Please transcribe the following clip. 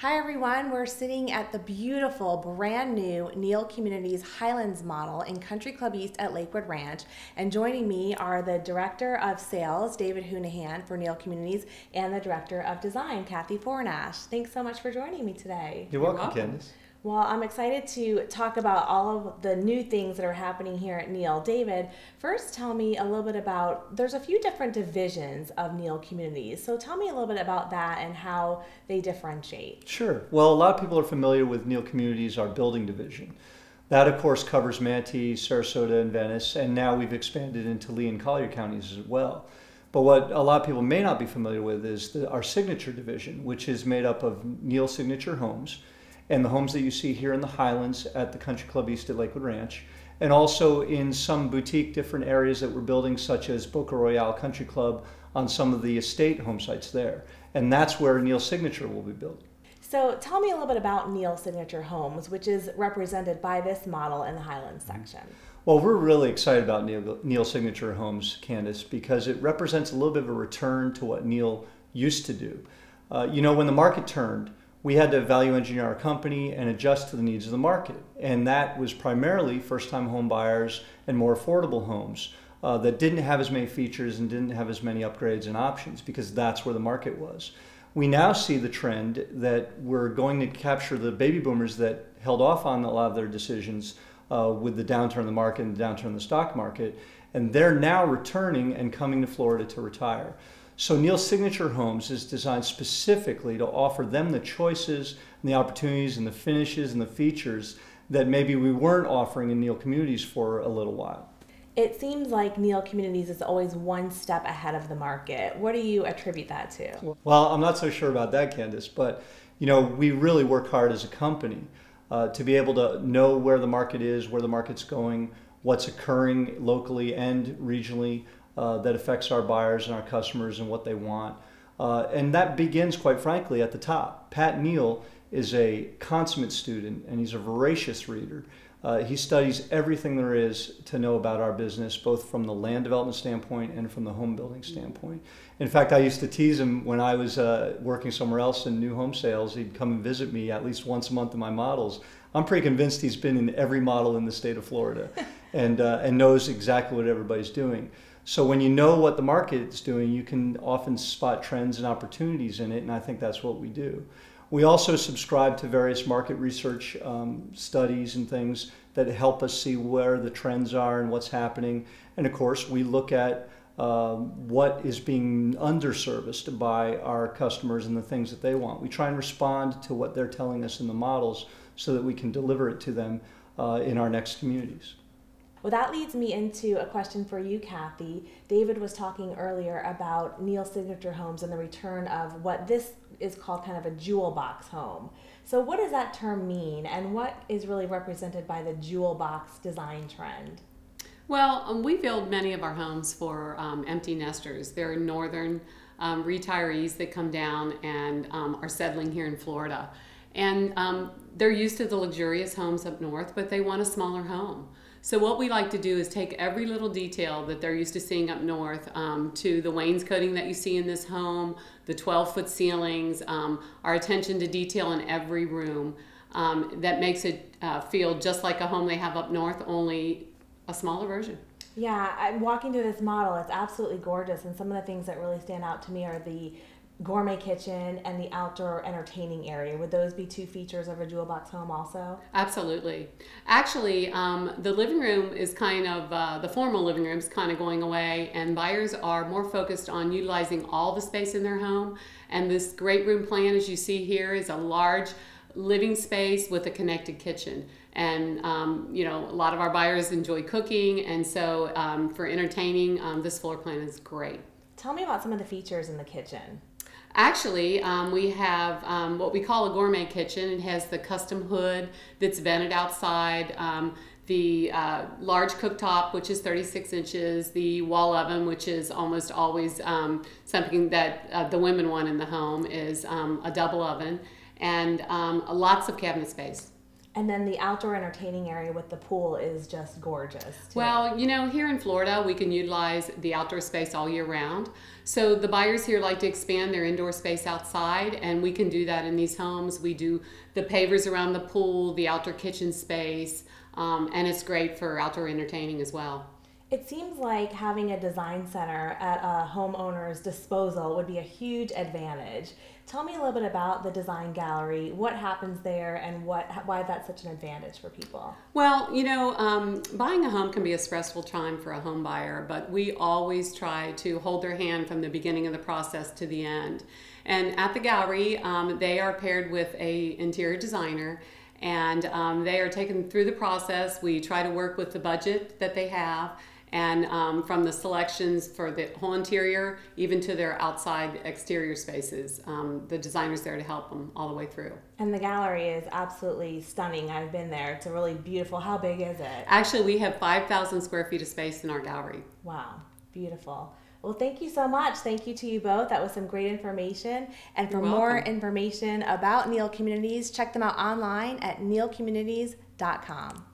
Hi everyone, we're sitting at the beautiful brand new Neal Communities Highlands model in Country Club East at Lakewood Ranch, and joining me are the Director of Sales, David Hunihan for Neal Communities, and the Director of Design, Kathy Forinash. Thanks so much for joining me today. You're welcome, Candice. Well, I'm excited to talk about all of the new things that are happening here at Neal. David, first tell me a little bit about, there's a few different divisions of Neal Communities, so tell me a little bit about that and how they differentiate. Sure. Well, a lot of people are familiar with Neal Communities, our building division. That, of course, covers Manatee, Sarasota, and Venice, and now we've expanded into Lee and Collier counties as well. But what a lot of people may not be familiar with is our Signature division, which is made up of Neal Signature Homes, and the homes that you see here in the Highlands at the Country Club East at Lakewood Ranch, and also in some boutique different areas that we're building, such as Boca Royale Country Club on some of the estate home sites there. And that's where Neal Signature will be built. So tell me a little bit about Neal Signature Homes, which is represented by this model in the Highlands section. Well, we're really excited about Neal Signature Homes, Candice, because it represents a little bit of a return to what Neal used to do. You know, when the market turned, we had to value engineer our company and adjust to the needs of the market. And that was primarily first-time home buyers and more affordable homes that didn't have as many features and didn't have as many upgrades and options, because that's where the market was. We now see the trend that we're going to capture the baby boomers that held off on a lot of their decisions with the downturn in the market and the downturn in the stock market, and they're now returning and coming to Florida to retire. So Neal Signature Homes is designed specifically to offer them the choices and the opportunities and the finishes and the features that maybe we weren't offering in Neal Communities for a little while. It seems like Neal Communities is always one step ahead of the market. What do you attribute that to? Well, I'm not so sure about that, Candice, but you know, we really work hard as a company to be able to know where the market is, where the market's going, what's occurring locally and regionally, that affects our buyers and our customers and what they want. And that begins, quite frankly, at the top. Pat Neal is a consummate student, and he's a voracious reader. He studies everything there is to know about our business, both from the land development standpoint and from the home building standpoint. In fact, I used to tease him when I was working somewhere else in new home sales. He'd come and visit me at least once a month in my models. I'm pretty convinced he's been in every model in the state of Florida and knows exactly what everybody's doing. So when you know what the market is doing, you can often spot trends and opportunities in it, and I think that's what we do. We also subscribe to various market research studies and things that help us see where the trends are and what's happening. And of course, we look at what is being underserviced by our customers and the things that they want. We try and respond to what they're telling us in the models so that we can deliver it to them in our next communities. Well, that leads me into a question for you, Kathy. David was talking earlier about Neal Signature Homes and the return of what this is called kind of a jewel box home. So what does that term mean, and what is really represented by the jewel box design trend? Well, we build many of our homes for empty nesters. They're northern retirees that come down and are settling here in Florida. And they're used to the luxurious homes up north, but they want a smaller home. So what we like to do is take every little detail that they're used to seeing up north, to the wainscoting that you see in this home, the 12-foot ceilings, our attention to detail in every room, that makes it feel just like a home they have up north, only a smaller version. Yeah, I'm walking through this model. It's absolutely gorgeous, and some of the things that really stand out to me are the gourmet kitchen and the outdoor entertaining area. Would those be two features of a jewel box home also? Absolutely. Actually, the living room is kind of, the formal living room is kind of going away, and buyers are more focused on utilizing all the space in their home. And this great room plan, as you see here, is a large living space with a connected kitchen. And you know, a lot of our buyers enjoy cooking, and so for entertaining, this floor plan is great. Tell me about some of the features in the kitchen. Actually, we have what we call a gourmet kitchen. It has the custom hood that's vented outside, the large cooktop, which is 36 inches, the wall oven, which is almost always something that the women want in the home, is a double oven, and lots of cabinet space. And then the outdoor entertaining area with the pool is just gorgeous, too. Well, you know, here in Florida, we can utilize the outdoor space all year round. So the buyers here like to expand their indoor space outside, and we can do that in these homes. We do the pavers around the pool, the outdoor kitchen space, and it's great for outdoor entertaining as well. It seems like having a design center at a homeowner's disposal would be a huge advantage. Tell me a little bit about the design gallery, what happens there, and why that's such an advantage for people. Well, you know, buying a home can be a stressful time for a home buyer, but we always try to hold their hand from the beginning of the process to the end. And at the gallery, they are paired with an interior designer, and they are taken through the process. We try to work with the budget that they have, and from the selections for the whole interior, even to their outside exterior spaces. The designer's there to help them all the way through. And the gallery is absolutely stunning. I've been there. It's a really beautiful. How big is it? Actually, we have 5,000 square feet of space in our gallery. Wow, beautiful. Well, thank you so much. Thank you to you both. That was some great information. And for more information about Neal Communities, check them out online at nealcommunities.com.